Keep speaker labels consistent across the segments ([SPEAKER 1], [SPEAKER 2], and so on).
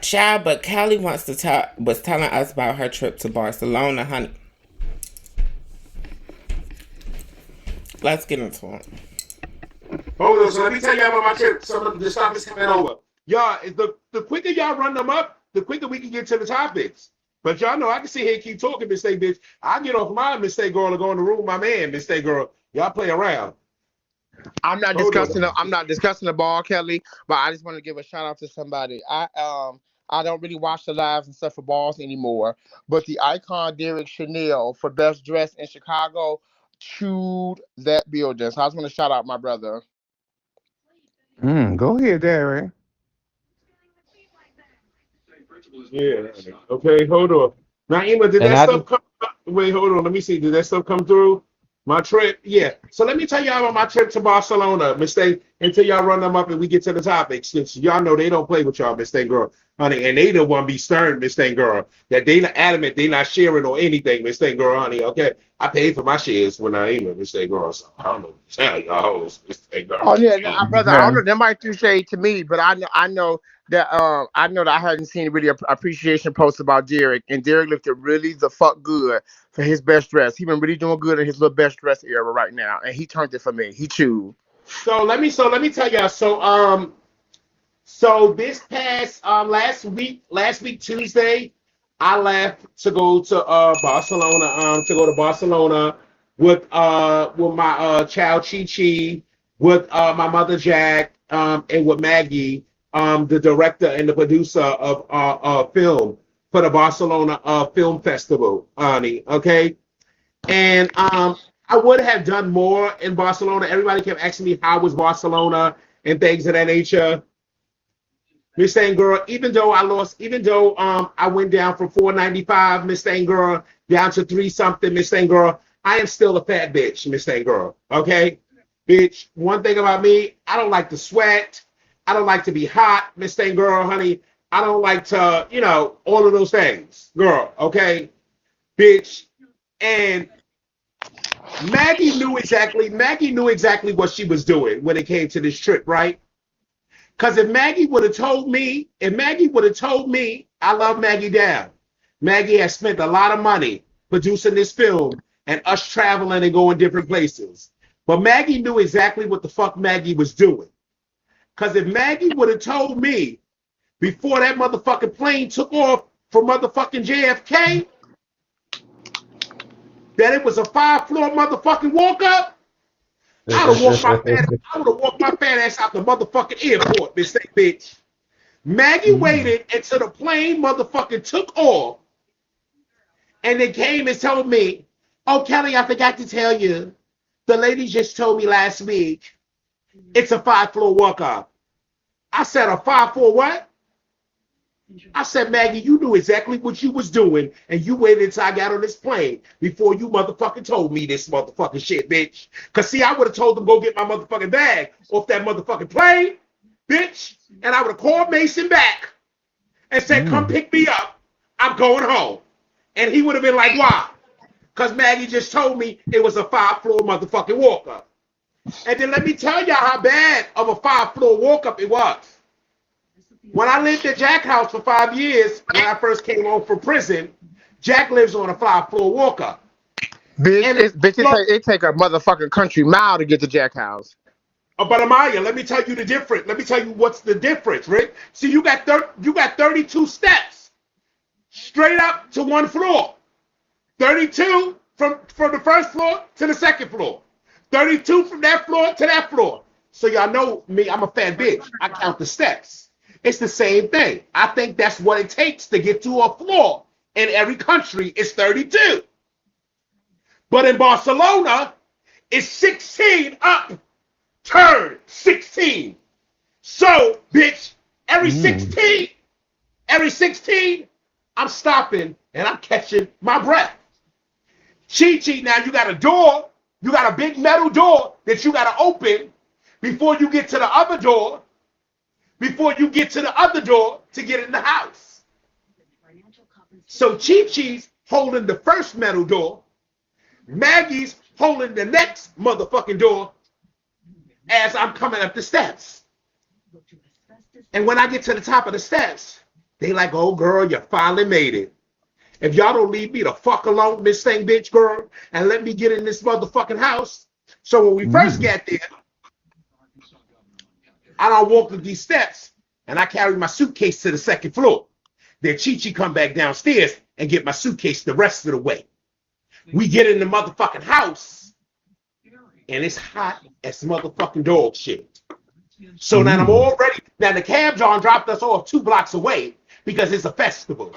[SPEAKER 1] Child, but Callie was telling us about her trip to Barcelona, honey. Let's get into it.
[SPEAKER 2] Hold on, so let me tell you about my trip. Some of the stuff is coming over. Y'all, the quicker y'all run them up, the quicker we can get to the topics. But y'all know I can sit here and keep talking, mistake bitch. I get off my mistake girl and go in the room, my man, mistake girl. Y'all play around. Hold on.
[SPEAKER 3] I'm not discussing the ball, Kelly, but I just want to give a shout out to somebody. I don't really watch the lives and stuff for balls anymore, but the icon Derek Chanel for best dress in Chicago chewed that building. So I just want to shout out my brother.
[SPEAKER 4] Go ahead, Derek.
[SPEAKER 2] Yeah. Okay, hold on. Naima, did
[SPEAKER 5] And
[SPEAKER 2] that
[SPEAKER 5] I
[SPEAKER 2] stuff
[SPEAKER 5] just
[SPEAKER 2] come? Wait, hold on. Let me see. Did that stuff come through? My trip, yeah. So let me tell y'all about my trip to Barcelona. Mistake until y'all run them up and we get to the topics. Since y'all know they don't play with y'all, mistake girl, honey, and they the one be stern, mistake girl. That they not adamant, they not sharing or anything, mistake girl, honey. Okay, I paid for my shares when I ain't mistake girl. So I don't know what to tell y'all hoes, mistake
[SPEAKER 3] Oh
[SPEAKER 2] girl.
[SPEAKER 3] yeah, brother. I don't
[SPEAKER 4] Yeah.
[SPEAKER 3] know. That might do shade to me, but I know that I hadn't seen really a appreciation post about Derek, and Derek looked really the fuck good for his best dress. He been really doing good in his little best dress era right now, and he turned it for me. He chewed.
[SPEAKER 2] So let me tell y'all. So this past last week Tuesday, I left to go to Barcelona with my child Chi Chi, with my mother Jack, and with Maggie, the director and the producer of film for the Barcelona Film Festival, honey. Okay, and I would have done more in Barcelona. Everybody kept asking me how was Barcelona and things of that nature. Miss Girl, even though I went down from 495, Miss Girl, down to three something, Miss Girl, I am still a fat bitch, Miss Girl. Okay? Bitch, one thing about me, I don't like to sweat. I don't like to be hot, Miss Girl, honey. I don't like to, all of those things. Girl, okay? Bitch. And Maggie knew exactly what she was doing when it came to this trip, right? Because if Maggie would have told me, I love Maggie down. Maggie has spent a lot of money producing this film and us traveling and going different places. But Maggie knew exactly what the fuck Maggie was doing. Because if Maggie would have told me before that motherfucking plane took off from motherfucking JFK that it was a 5-floor motherfucking walk up, I would have walked my fat ass out the motherfucking airport, mistake bitch. Maggie
[SPEAKER 4] Mm.
[SPEAKER 2] waited until the plane motherfucking took off and they came and told me, oh, Kelly, I forgot to tell you. The lady just told me last week it's a 5-floor walk up. I said, a 5-floor what? I said, Maggie, you knew exactly what you was doing, and you waited until I got on this plane before you motherfucking told me this motherfucking shit, bitch. Cause see, I would have told them go get my motherfucking bag off that motherfucking plane, bitch, and I would have called Mason back and said, come
[SPEAKER 4] Mm.
[SPEAKER 2] pick me up. I'm going home. And he would have been like, why? Because Maggie just told me it was a 5-floor motherfucking walk up. And then let me tell y'all how bad of a 5-floor walk up it was. When I lived at Jack House for 5 years, when I first came home from prison, Jack lives on a 5-floor walk up.
[SPEAKER 3] Bitch,
[SPEAKER 2] And the
[SPEAKER 3] it take a motherfucking country mile to get to Jack House.
[SPEAKER 2] but Amaya, let me tell you the difference. Let me tell you what's the difference, Rick. See, you got 32 steps straight up to one floor. 32 from the first floor to the second floor. 32 from that floor to that floor. So y'all know me, I'm a fat bitch. I count the steps. It's the same thing. I think that's what it takes to get to a floor in every country is 32. But in Barcelona, it's 16 up, turn 16. So, bitch, every
[SPEAKER 4] Mm.
[SPEAKER 2] 16, every 16, I'm stopping and I'm catching my breath. Chi Chi, now you got a door, you got a big metal door that you got to open before you get to the other door, to get in the house. So Chi Chi's holding the first metal door, Maggie's holding the next motherfucking door as I'm coming up the steps. And when I get to the top of the steps, They like, oh girl, you finally made it. If y'all don't leave me the fuck alone, this thing, bitch, girl, and let me get in this motherfucking house. So when we first got there, I don't walk up these steps, and I carry my suitcase to the second floor. Then Chi-Chi come back downstairs and get my suitcase the rest of the way. We get in the motherfucking house, and it's hot as motherfucking dog shit. So now I'm all ready. Now the cab John dropped us off 2 blocks away because it's a festival.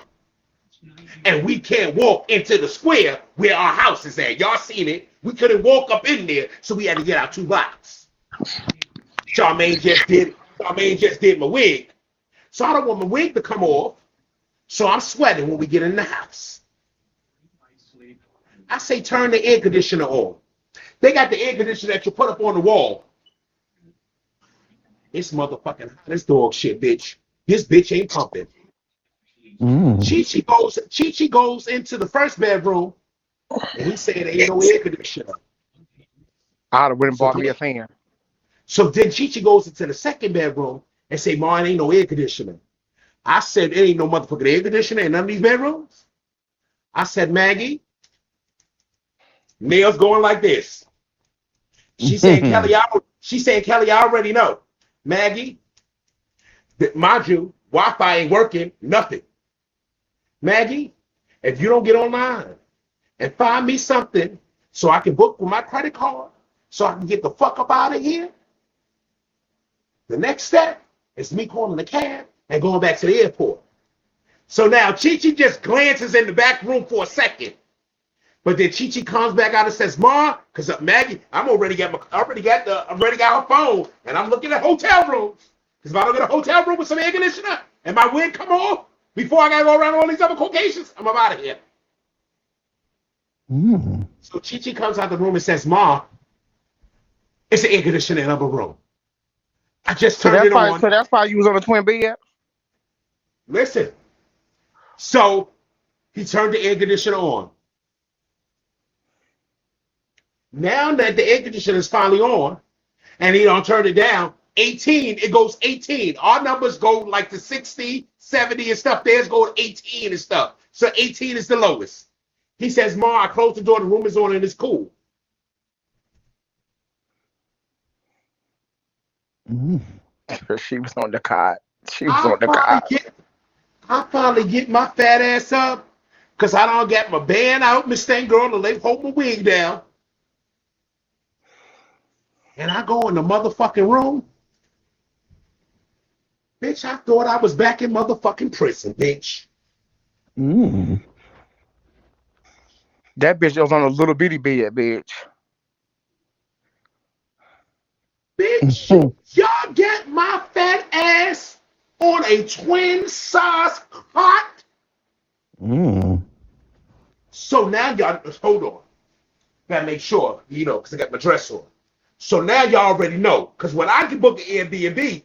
[SPEAKER 2] And we can't walk into the square where our house is at. Y'all seen it. We couldn't walk up in there, so we had to get out 2 blocks. Charmaine just did my wig. So I don't want my wig to come off. So I'm sweating when we get in the house. I say turn the air conditioner on. They got the air conditioner that you put up on the wall. It's motherfucking hot as dog shit, bitch. This bitch ain't pumping. Chi-Chi goes into the first bedroom, and he said there ain't no air conditioner.
[SPEAKER 3] I'd have went and bought me a fan.
[SPEAKER 2] So then Chi-Chi goes into the second bedroom and say, Ma, it ain't no air conditioner. I said, it ain't no motherfucking air conditioner in none of these bedrooms. I said, Maggie, nails going like this. She said, Kelly, I already know. Maggie, mind you, Wi-Fi ain't working, nothing. Maggie, if you don't get online and find me something so I can book with my credit card so I can get the fuck up out of here, the next step is me calling the cab and going back to the airport. So now Chi-Chi just glances in the back room for a second. But then Chi-Chi comes back out and says, Ma, because Maggie, I already got her phone, and I'm looking at hotel rooms. Because if I don't get a hotel room with some air conditioner and my wig come off before I gotta go around all these other locations, I'm out of here. So Chi-Chi comes out the room and says, Ma, it's an air conditioner in the other room. I just turned it on.
[SPEAKER 3] So that's why you was on a twin bed?
[SPEAKER 2] Listen. So he turned the air conditioner on. Now that the air conditioner is finally on, and he don't turn it down, 18, it goes 18. Our numbers go like to 60, 70 and stuff. Theirs go to 18 and stuff. So 18 is the lowest. He says, Ma, I closed the door, the room is on, and it's cool.
[SPEAKER 3] She was on the cot.
[SPEAKER 2] I finally get my fat ass up because I don't get my band out, Miss Thing Girl, to lay hold my wig down. And I go in the motherfucking room. Bitch, I thought I was back in motherfucking prison, bitch.
[SPEAKER 3] That bitch was on a little bitty bed, bitch.
[SPEAKER 2] Bitch, y'all get my fat ass on a twin size cot. So now y'all, hold on. Gotta make sure, because I got my dress on. So now y'all already know, because when I can book an Airbnb,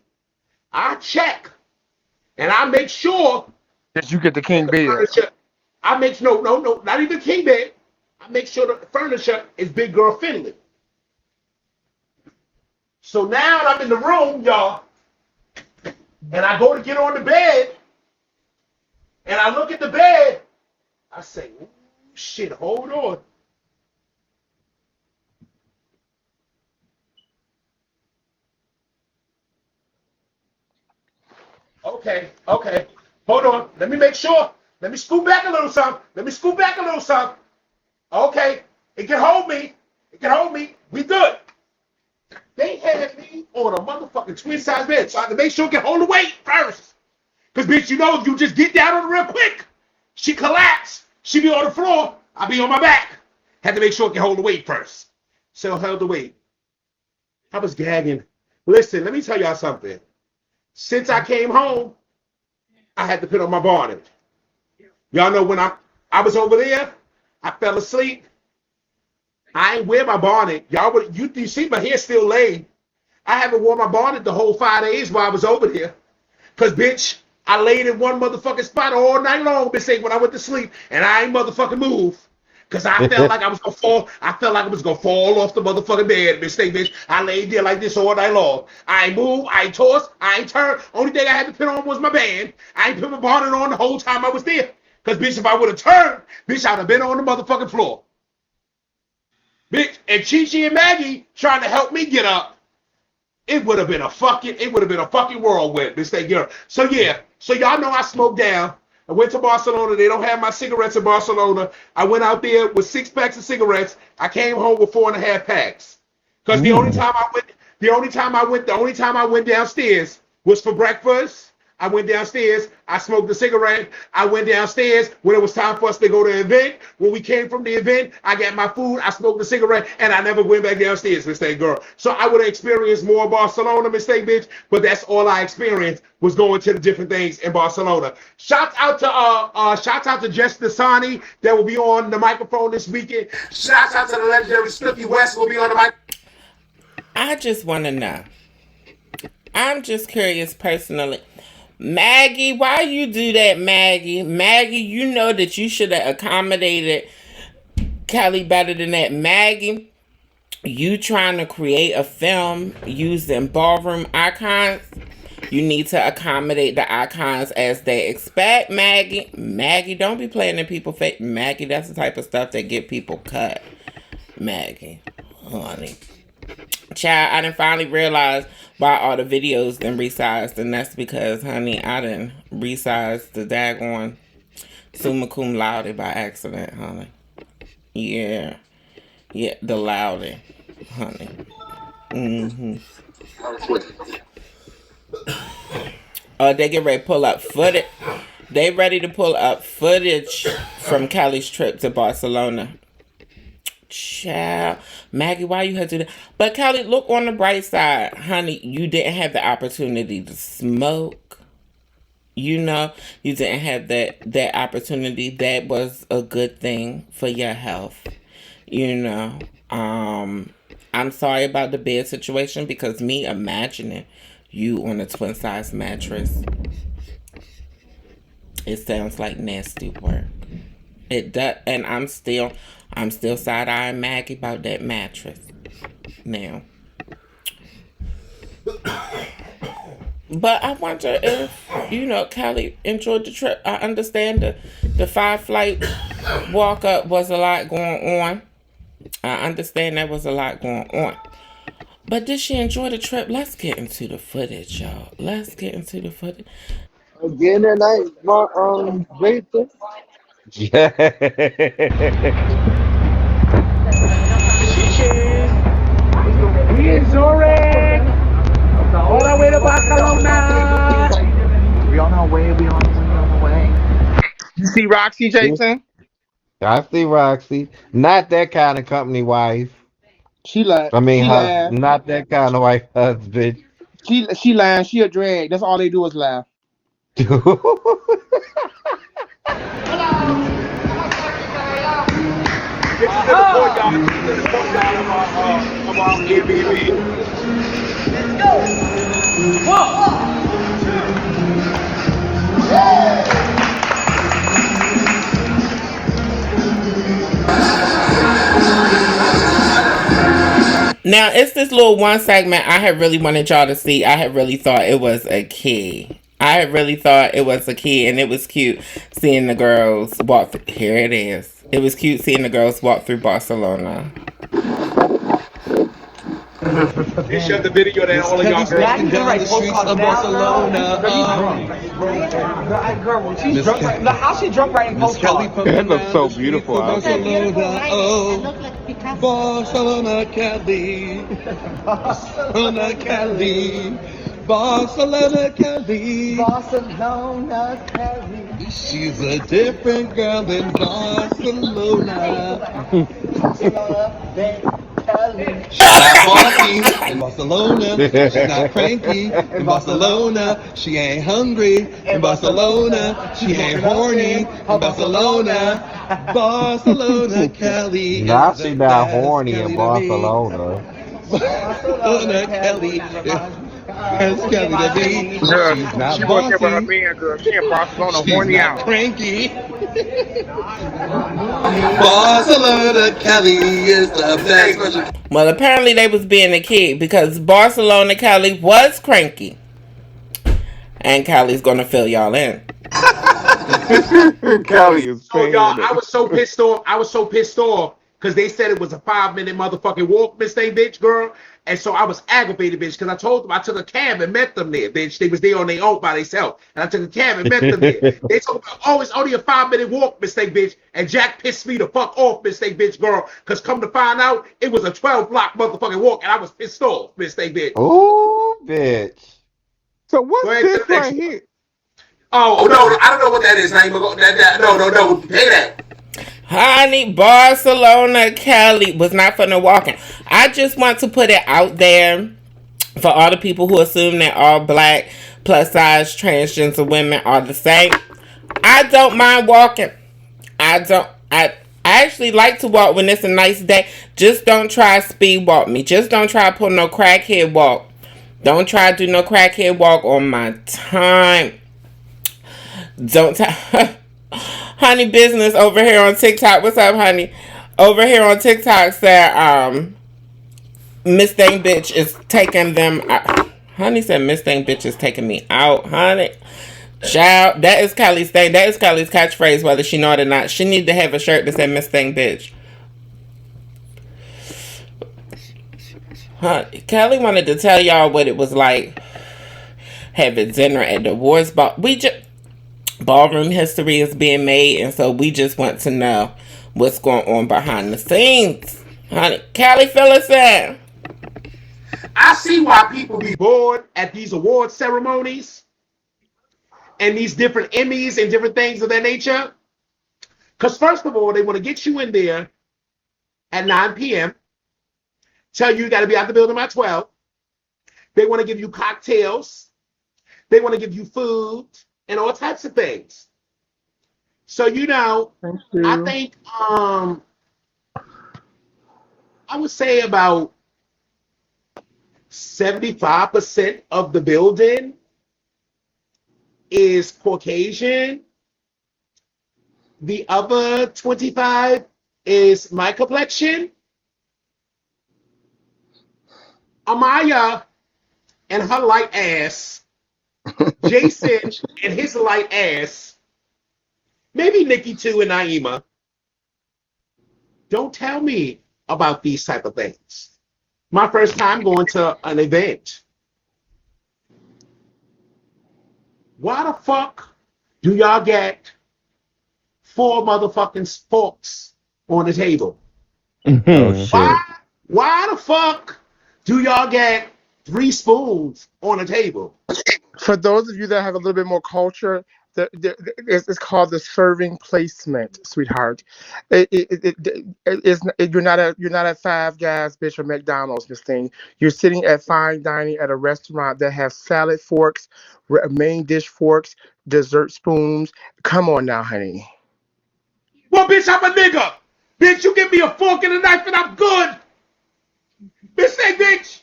[SPEAKER 2] I check and I make sure
[SPEAKER 3] that you get the king bed.
[SPEAKER 2] Furniture, I make no, not even king bed. I make sure the furniture is big girl friendly. So now I'm in the room, y'all, and I go to get on the bed, and I look at the bed. I say, oh, shit, hold on. Okay. Hold on. Let me make sure. Let me scoot back a little something. Okay. It can hold me. We good. They had me on a motherfucking twin size bed, so I had to make sure it can hold the weight first. Because, bitch, if you just get down on it real quick, she collapsed. She be on the floor. I be on my back. Had to make sure it can hold the weight first. So I held the weight. I was gagging. Listen, let me tell y'all something. Since I came home, I had to put on my bonnet. Y'all know when I was over there, I fell asleep. I ain't wear my bonnet. You see my hair still laid. I haven't worn my bonnet the whole 5 days while I was over there. Because, bitch, I laid in one motherfucking spot all night long, bitch, when I went to sleep, and I ain't motherfucking move. Cause I felt like I was gonna fall. I felt like I was gonna fall off the motherfucking bed. Mistake, bitch. I laid there like this all night long. I ain't move. I ain't tossed. I ain't turned. Only thing I had to put on was my band. I ain't put my bonnet on the whole time I was there. Cause bitch, if I would have turned, bitch, I'd have been on the motherfucking floor. Bitch, and Chi and Maggie trying to help me get up. It would have been a fucking whirlwind, mistake, girl. So yeah, so y'all know I smoked down. I went to Barcelona. They don't have my cigarettes in Barcelona. I went out there with 6 packs of cigarettes. I came home with 4.5 packs. Because the only time I went downstairs was for breakfast. I went downstairs. I smoked a cigarette. I went downstairs when it was time for us to go to the event. When we came from the event, I got my food. I smoked a cigarette, and I never went back downstairs, mistake girl. So I would have experienced more Barcelona, mistake bitch. But that's all I experienced was going to the different things in Barcelona. Shout out to Jess Dasani that will be on the microphone this weekend. Shout out to the legendary Slippy West will be on the mic.
[SPEAKER 1] I just want to know. I'm just curious personally. Maggie, why you do that, Maggie? Maggie, you know that you should have accommodated Kelly better than that. Maggie, you trying to create a film using ballroom icons. You need to accommodate the icons as they expect, Maggie. Maggie, don't be playing in people's face. Maggie, that's the type of stuff that get people cut. Maggie, honey. Child, I done finally realized why all the videos done resized, and that's because, honey, I done resized the daggone summa cum laude by accident, honey. Yeah, the laude, honey. They get ready to pull up footage. They ready to pull up footage from Kelly's trip to Barcelona. Child, Maggie, why you had to do that? But Kelly, look on the bright side, honey. You didn't have the opportunity to smoke. You know, you didn't have that opportunity. That was a good thing for your health. You know, I'm sorry about the bed situation because me imagining you on a twin size mattress, it sounds like nasty work. It does, and I'm still side-eyeing Maggie about that mattress now. But I wonder if, Kelly enjoyed the trip. I understand the 5-flight walk-up was a lot going on. I understand there was a lot going on. But did she enjoy the trip? Let's get into the footage, y'all. Let's get into the footage.
[SPEAKER 4] Again that night, my Rachel.
[SPEAKER 5] Yeah.
[SPEAKER 2] We in Zurich. All the way to Barcelona.
[SPEAKER 6] We on our way. We on the way.
[SPEAKER 3] You see Roxy, Jason?
[SPEAKER 5] I see Roxy. Not that kind of company wife.
[SPEAKER 3] She lied.
[SPEAKER 5] I mean,
[SPEAKER 3] She lied.
[SPEAKER 5] not that kind of wife husband.
[SPEAKER 3] She lying. She a drag. That's all they do is laugh.
[SPEAKER 2] This is the courtyard of our Airbnb. Let's go. Whoa.
[SPEAKER 1] Now, it's this little one segment I had really wanted y'all to see. I had really thought it was a key. And it was cute seeing the girls walk through. Here it is. It was cute seeing the girls walk through Barcelona.
[SPEAKER 2] They showed the video that all of y'all girls
[SPEAKER 6] Walking down the streets of Barcelona.
[SPEAKER 4] Girl, she's drunk. Look how she drunk right in postcard.
[SPEAKER 5] That looks so beautiful out there.
[SPEAKER 6] Barcelona, Cali. Barcelona, Cali. Barcelona, Cali.
[SPEAKER 4] Barcelona, Cali.
[SPEAKER 6] She's a different girl in Barcelona. She's not funky in Barcelona. She's not cranky in Barcelona. She ain't hungry in Barcelona. She ain't horny in Barcelona. Barcelona, Cali.
[SPEAKER 5] Now she not horny in Barcelona.
[SPEAKER 6] Barcelona, Cali. That's Kelly to me.
[SPEAKER 3] Girl,
[SPEAKER 6] She's not
[SPEAKER 3] she working with her
[SPEAKER 6] bossy.
[SPEAKER 3] man, girl. She in Barcelona,
[SPEAKER 6] She's
[SPEAKER 3] horny
[SPEAKER 6] not
[SPEAKER 3] out.
[SPEAKER 6] cranky. Barcelona, Cali is the best version.
[SPEAKER 1] Well, apparently they was being a kid because Barcelona Cali was cranky. And Cali's gonna fill y'all in.
[SPEAKER 5] Cali is
[SPEAKER 2] So y'all,
[SPEAKER 5] paying
[SPEAKER 2] I
[SPEAKER 5] it.
[SPEAKER 2] was so pissed off. I was so pissed off because they said it was a 5 minute motherfucking walk, Miss Thing, bitch, girl. And so I was aggravated, bitch, because I told them I took a cab and met them there, bitch. They was there on their own by themselves. And I took a cab and met them there. They told me, oh, it's only a 5 minute walk, Miss Thing, bitch. And Jack pissed me the fuck off, Miss Thing, bitch, girl. Because come to find out, it was a 12 block motherfucking walk. And I was pissed off, Miss Thing, bitch.
[SPEAKER 5] Oh, bitch.
[SPEAKER 3] So
[SPEAKER 2] Go
[SPEAKER 3] what's
[SPEAKER 2] ahead to
[SPEAKER 3] this
[SPEAKER 2] the next
[SPEAKER 3] right
[SPEAKER 2] one.
[SPEAKER 3] here?
[SPEAKER 2] Oh, no, I don't know what that is. Not even no. Pay that.
[SPEAKER 1] Honey, Barcelona Cali was not for no walking. I just want to put it out there for all the people who assume that all black plus size transgender women are the same. I don't mind walking. I actually like to walk when it's a nice day. Just don't try speed walk me. Just don't try pull no crackhead walk. Don't try to do no crackhead walk on my time. Don't Honey business over here on TikTok. What's up, honey? Over here on TikTok said Miss Thing bitch is taking them out. Honey said Miss Thing bitch is taking me out, honey. Child, that is Kylie's thing. That is Kylie's catchphrase, whether she know it or not. She need to have a shirt that said Miss Thing bitch. Kelly wanted to tell y'all what it was like having dinner at the awards ball. Ballroom history is being made, and so we just want to know what's going on behind the scenes. Honey, Kelly, fill us in.
[SPEAKER 2] I see why people be bored at these award ceremonies and these different Emmys and different things of that nature. Because first of all, they want to get you in there at 9 p.m., tell you got to be out the building by 12. They want to give you cocktails. They want to give you food and all types of things. So, I think I would say about 75% of the building is Caucasian. The other 25 is my complexion. Amaya and her light ass. Jason and his light ass. Maybe Nikki too and Naima. Don't tell me about these type of things. My first time going to an event. Why the fuck do y'all get 4 motherfucking forks on the table?
[SPEAKER 5] Oh, shit.
[SPEAKER 2] Why the fuck do y'all get 3 spoons on the table?
[SPEAKER 3] For those of you that have a little bit more culture, it's called the serving placement, sweetheart. You're not at Five Guys, bitch, or McDonald's. This thing, you're sitting at fine dining at a restaurant that has salad forks, main dish forks, dessert spoons. Come on now, honey.
[SPEAKER 2] Well, bitch, I'm a nigga. Bitch, you give me a fork and a knife and I'm good. Bitch, say bitch.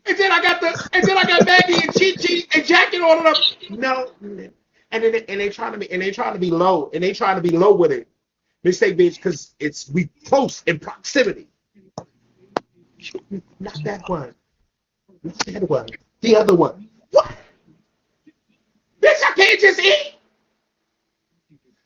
[SPEAKER 2] And then I got Maggie and Chi Chi and Jack and all of them. No. And they trying to be low. And they trying to be low with it. Mistake, bitch, because we close in proximity. Not that one. Not that one. The other one. What? Bitch, I can't just eat.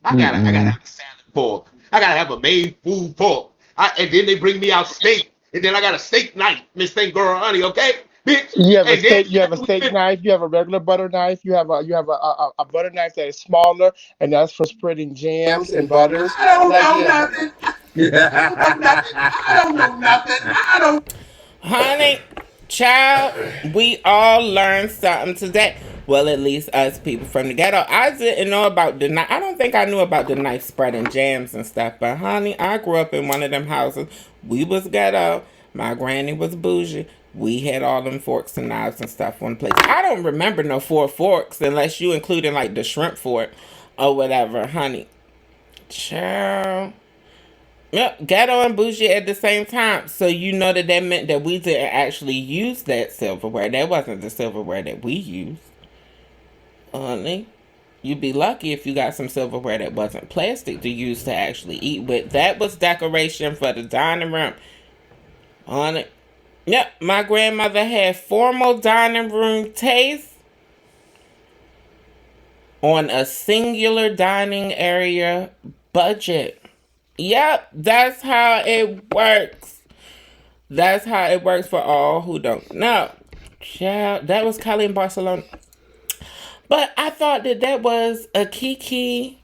[SPEAKER 2] I gotta have a salad fork. I gotta have a made food fork. And then they bring me out steak. And then I got a steak knife, Miss Thing Girl, honey, okay? Bitch.
[SPEAKER 3] You have a
[SPEAKER 2] And then
[SPEAKER 3] steak. You have a steak knife. You have a regular butter knife. You have a butter knife that is smaller, and that's for spreading jams and butters.
[SPEAKER 2] I don't know nothing. I don't know nothing. I don't.
[SPEAKER 1] Honey, child, we all learned something today. Well, at least us people from the ghetto. I didn't know about the knife. I don't think I knew about the knife spreading jams and stuff. But honey, I grew up in one of them houses. We was ghetto. My granny was bougie. We had all them forks and knives and stuff on the plate. I don't remember no 4 forks unless you including like the shrimp fork or whatever, honey. Child. Yep, ghetto and bougie at the same time. So you know that meant that we didn't actually use that silverware. That wasn't the silverware that we used. Honey. You'd be lucky if you got some silverware that wasn't plastic to use to actually eat with. That was decoration for the dining room. On it. Yep, my grandmother had formal dining room taste on a singular dining area budget. Yep, that's how it works. That's how it works for all who don't know. Child, that was Cali in Barcelona. But I thought that was a kiki.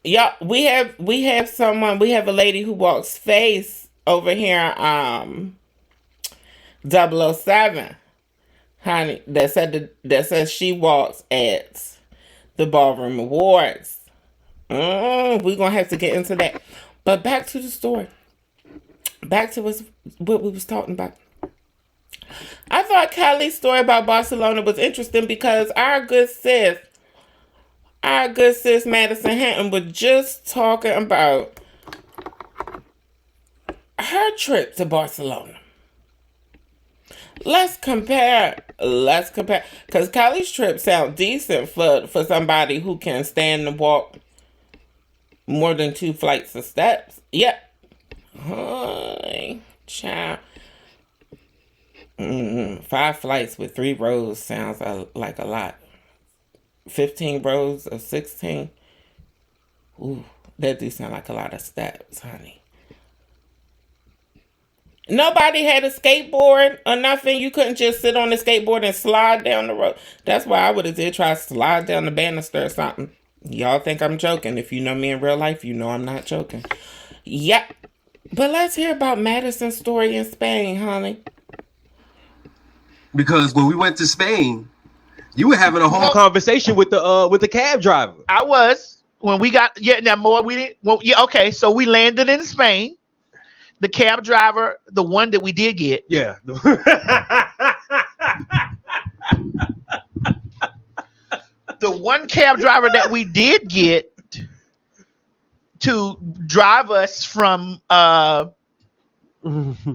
[SPEAKER 1] Yeah, we have a lady who walks face over here, 007, honey, that says she walks at the Ballroom Awards. We're gonna have to get into that. But back to the story. Back to what we was talking about. I thought Kylie's story about Barcelona was interesting because our good sis Madison Hinton was just talking about her trip to Barcelona. Let's compare. Because Kylie's trip sounds decent for somebody who can stand and walk more than 2 flights of steps. Yep. Hi, child. 5 flights with 3 rows sounds like a lot. 15 rows of 16. Ooh, that do sound like a lot of steps, honey. Nobody had a skateboard or nothing. You couldn't just sit on the skateboard and slide down the road. That's why I would have did try to slide down the banister or something. Y'all think I'm joking. If you know me in real life, you know I'm not joking. Yep. But let's hear about Madison's story in Spain, honey.
[SPEAKER 6] Because when we went to Spain, you were having a whole conversation with the cab driver.
[SPEAKER 3] I was when we got more. We didn't. Well, yeah, okay. So we landed in Spain. The cab driver, the one that we did get.
[SPEAKER 6] Yeah.
[SPEAKER 3] The one cab driver that we did get to drive us from the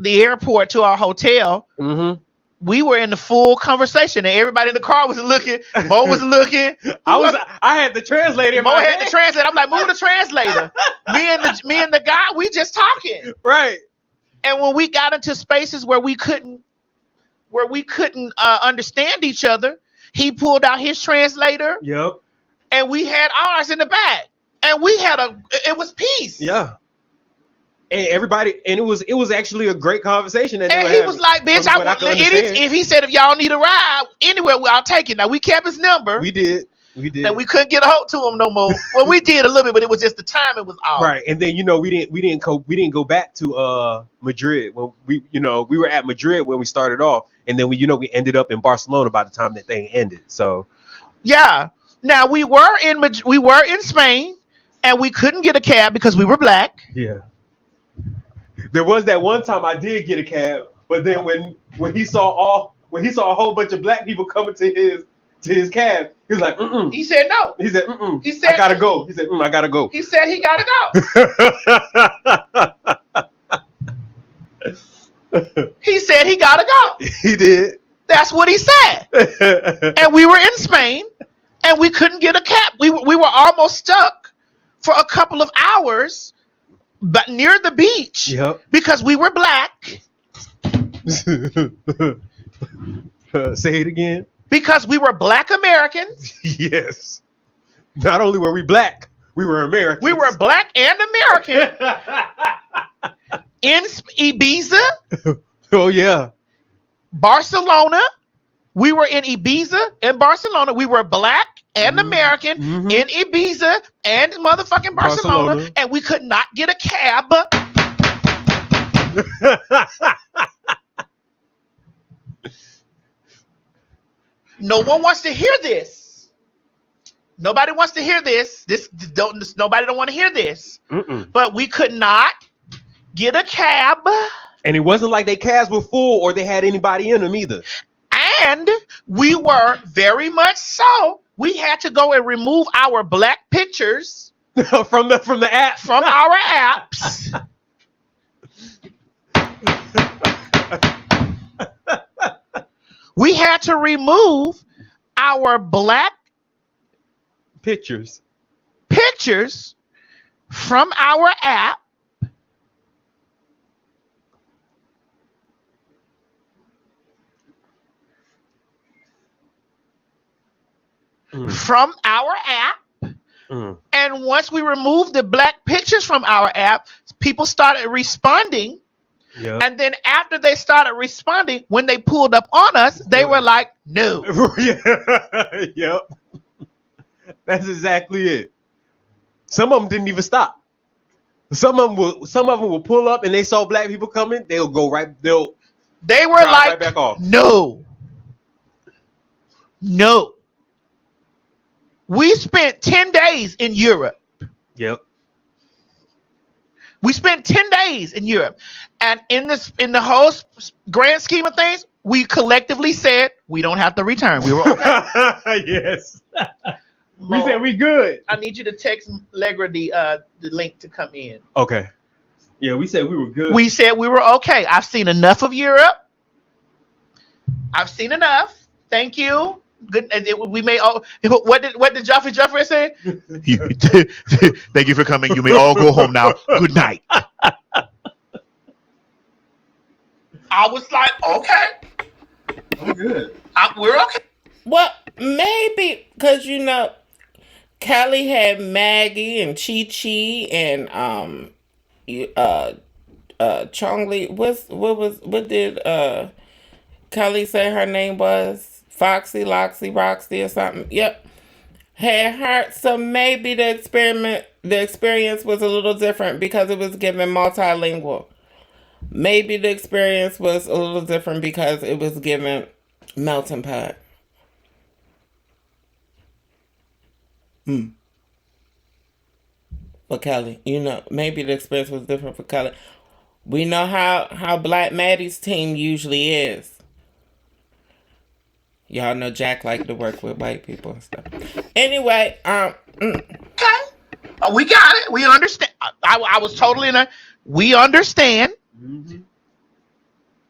[SPEAKER 3] airport to our hotel.
[SPEAKER 6] Mm-hmm.
[SPEAKER 3] We were in the full conversation, and everybody in the car was looking. Mo was looking.
[SPEAKER 6] I had the translator.
[SPEAKER 3] Mo had the translator. I'm like, move the translator. me and the guy, we just talking.
[SPEAKER 6] Right.
[SPEAKER 3] And when we got into spaces where we couldn't understand each other, he pulled out his translator.
[SPEAKER 6] Yep.
[SPEAKER 3] And we had ours in the back, and it was peace.
[SPEAKER 6] Yeah. And it was actually a great conversation.
[SPEAKER 3] And he was like, "Bitch, if he said if y'all need a ride anywhere, I'll take it." Now we kept his number.
[SPEAKER 6] We did.
[SPEAKER 3] And we couldn't get a hold to him no more. Well, we did a little bit, but it was just the timing was off.
[SPEAKER 6] Right. And then we didn't go back to Madrid. When we were at Madrid when we started off, and then we ended up in Barcelona by the time that thing ended. So
[SPEAKER 3] yeah. Now we were in Spain, and we couldn't get a cab because we were black.
[SPEAKER 6] Yeah. There was that one time I did get a cab, but then when he saw a whole bunch of black people coming to his cab, he was like, mm-mm.
[SPEAKER 3] He said no.
[SPEAKER 6] He said, mm-mm. He said, I gotta go. He said, I gotta go.
[SPEAKER 3] He said he gotta go. He said he gotta go.
[SPEAKER 6] He did.
[SPEAKER 3] That's what he said. And we were in Spain, and we couldn't get a cab. We were almost stuck for a couple of hours, but near the beach.
[SPEAKER 6] Yep.
[SPEAKER 3] Because we were black.
[SPEAKER 6] Say it again.
[SPEAKER 3] Because we were black Americans.
[SPEAKER 6] Yes. Not only were we black, we were Americans.
[SPEAKER 3] We were black and American. In Ibiza.
[SPEAKER 6] Oh, yeah.
[SPEAKER 3] Barcelona. We were in Ibiza and Barcelona. We were black and American in Ibiza and motherfucking Barcelona. And we could not get a cab. No one wants to hear this. Nobody wants to hear this. Nobody don't want to hear this.
[SPEAKER 6] Mm-mm.
[SPEAKER 3] But we could not get a cab.
[SPEAKER 6] And it wasn't like their cabs were full or they had anybody in them either.
[SPEAKER 3] And we were very much so. We had to go and remove our black pictures
[SPEAKER 6] from the app.
[SPEAKER 3] From our apps. We had to remove our black
[SPEAKER 7] pictures
[SPEAKER 3] from our app
[SPEAKER 7] Mm.
[SPEAKER 3] and once we removed the black pictures from our app, people started responding.
[SPEAKER 7] Yep.
[SPEAKER 3] And then after they started responding, when they pulled up on us, they were like, no.
[SPEAKER 7] Yep. That's exactly it. Some of them didn't even stop. Some of them will pull up and they saw black people coming, they were
[SPEAKER 3] like,
[SPEAKER 7] right back off.
[SPEAKER 3] No. We spent 10 days in Europe.
[SPEAKER 7] Yep.
[SPEAKER 3] We spent 10 days in Europe. And in the whole grand scheme of things, we collectively said we don't have to return. We were okay.
[SPEAKER 7] Yes. We said we good.
[SPEAKER 3] I need you to text Legra the link to come in.
[SPEAKER 7] Okay. Yeah, we said we were good.
[SPEAKER 3] We said we were okay. I've seen enough of Europe. I've seen enough. Thank you. Good. We may all. What did Jeffrey say? Thank you for coming. You may all go home now. Good night. I was like, okay.
[SPEAKER 7] I'm good.
[SPEAKER 3] We're okay.
[SPEAKER 1] Well, maybe because Kelly had Maggie and Chi Chi and Chongli. What did Kelly say her name was? Foxy, Loxy, Roxy, or something. Yep. Had her. So maybe the experience was a little different because it was given multilingual. Maybe the experience was a little different because it was given melting pot. For Kelly, maybe the experience was different for Kelly. We know how Black Maddie's team usually is. Y'all know Jack liked to work with white people and stuff. Anyway,
[SPEAKER 3] Okay. We got it. We understand. I was totally in a. We understand.
[SPEAKER 7] Mm-hmm.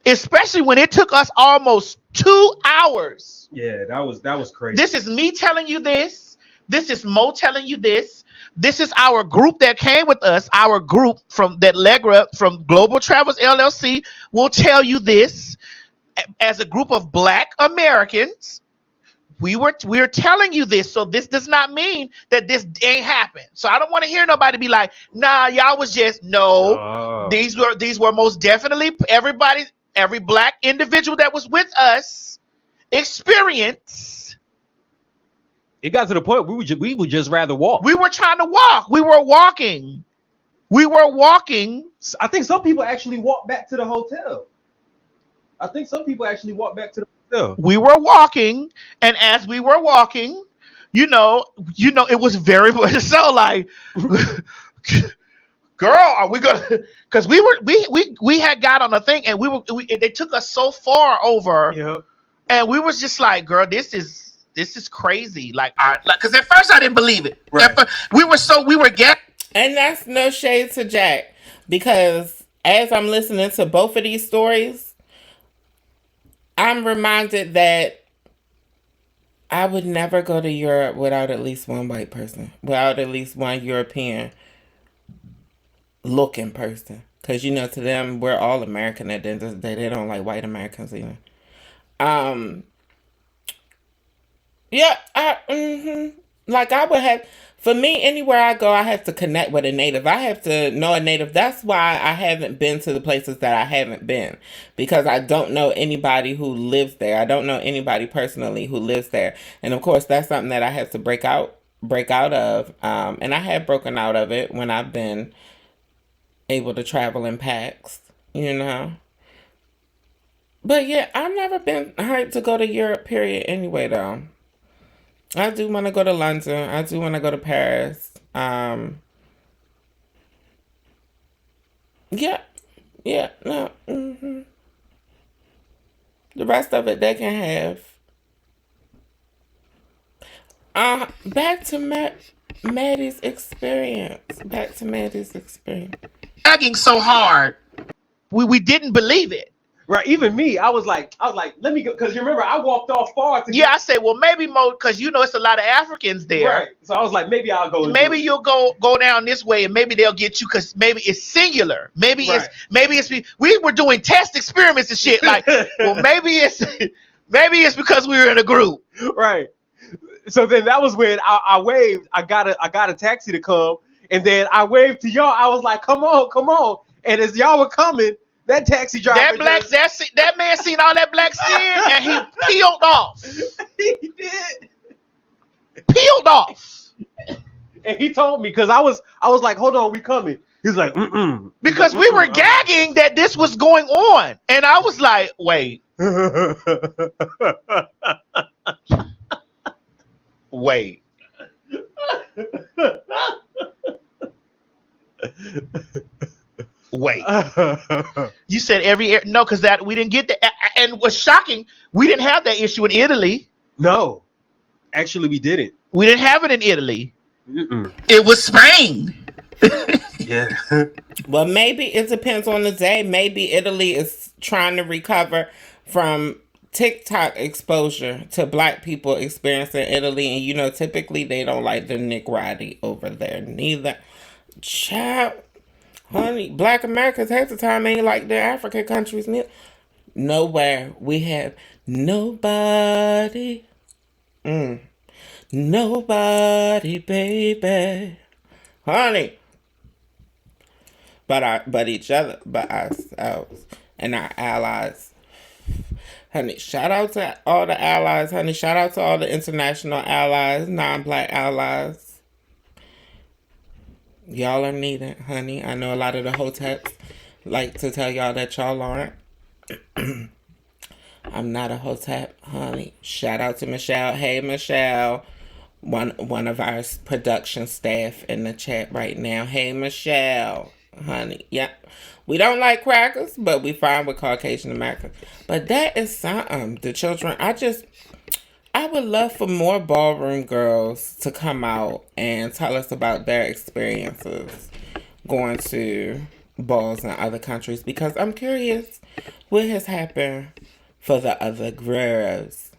[SPEAKER 3] Especially when it took us almost 2 hours.
[SPEAKER 7] Yeah, that was crazy.
[SPEAKER 3] This is me telling you this. This is Mo telling you this. This is our group that came with us. Our group from that Legra from Global Travels LLC will tell you this. As a group of Black Americans, we're telling you this. So this does not mean that this ain't happened. So I don't want to hear nobody be like, nah, y'all was just These were most definitely every Black individual that was with us experienced.
[SPEAKER 7] It got to the point we would just rather walk.
[SPEAKER 3] We were trying to walk. We were walking.
[SPEAKER 7] I think some people actually walked back to the hotel.
[SPEAKER 3] We were walking, and as we were walking, it was very much so like, girl, are we gonna? Because we had got on a thing, and they took us so far over, and we was just like, girl, this is crazy. Like, because at first I didn't believe it.
[SPEAKER 7] Right.
[SPEAKER 3] We were getting,
[SPEAKER 1] and that's no shade to Jack, because as I'm listening to both of these stories, I'm reminded that I would never go to Europe without at least one white person, without at least one European looking person. Because, to them, we're all American at the end of the day. They don't like white Americans either. Like I would have, for me, anywhere I go, I have to connect with a native. I have to know a native. That's why I haven't been to the places that I haven't been, because I don't know anybody who lives there. I don't know anybody personally who lives there. And of course, that's something that I have to break out of. And I have broken out of it when I've been able to travel in packs, But yeah, I've never been hyped to go to Europe, period, anyway, though. I do want to go to London. I do want to go to Paris. Yeah, no. The rest of it they can have. Back to Maddie's experience.
[SPEAKER 3] Begging so hard. We didn't believe it.
[SPEAKER 7] Right, even me, I was like, let me go, because you remember I walked off far to
[SPEAKER 8] Yeah, I said, well, maybe more because it's a lot of Africans there.
[SPEAKER 7] right. So I was like, maybe I'll go.
[SPEAKER 8] Maybe you'll go down this way, and maybe they'll get you because maybe it's singular. Maybe it's we were doing test experiments and shit. Like, well, maybe it's because we were in a group.
[SPEAKER 7] Right. So then that was when I waved. I got a taxi to come, and then I waved to y'all. I was like, come on. And as y'all were coming, that taxi driver,
[SPEAKER 8] that man seen all that black skin, and he peeled off.
[SPEAKER 7] He did.
[SPEAKER 8] Peeled off.
[SPEAKER 7] And he told me, because I was like, hold on, we coming. He was like,
[SPEAKER 8] because we were gagging that this was going on, and I was like, wait. Wait. Wait. You said no, because that we didn't get that, and it was shocking. We didn't have that issue in Italy.
[SPEAKER 7] No, actually, we didn't.
[SPEAKER 8] We didn't have it in Italy. It was Spain.
[SPEAKER 7] Yeah.
[SPEAKER 1] Well, maybe it depends on the day. Maybe Italy is trying to recover from TikTok exposure to black people experiencing Italy, and typically they don't like the Nick Roddy over there neither. Child, honey, black Americans half the time ain't like the African countries neither. Nowhere we have nobody. Nobody, baby, honey. But each other, but ourselves and our allies. Honey, shout out to all the allies, honey. Shout out to all the international allies, non-black allies. Y'all are needed, honey. I know a lot of the hoteps like to tell y'all that y'all aren't. I'm not a hotep, honey. Shout out to Michelle. Hey, Michelle. One of our production staff in the chat right now. Hey, Michelle. Honey, yeah. We don't like crackers, but we fine with Caucasian Americans. But that is something. The children, I would love for more ballroom girls to come out and tell us about their experiences going to balls in other countries, because I'm curious what has happened for the other Gworls.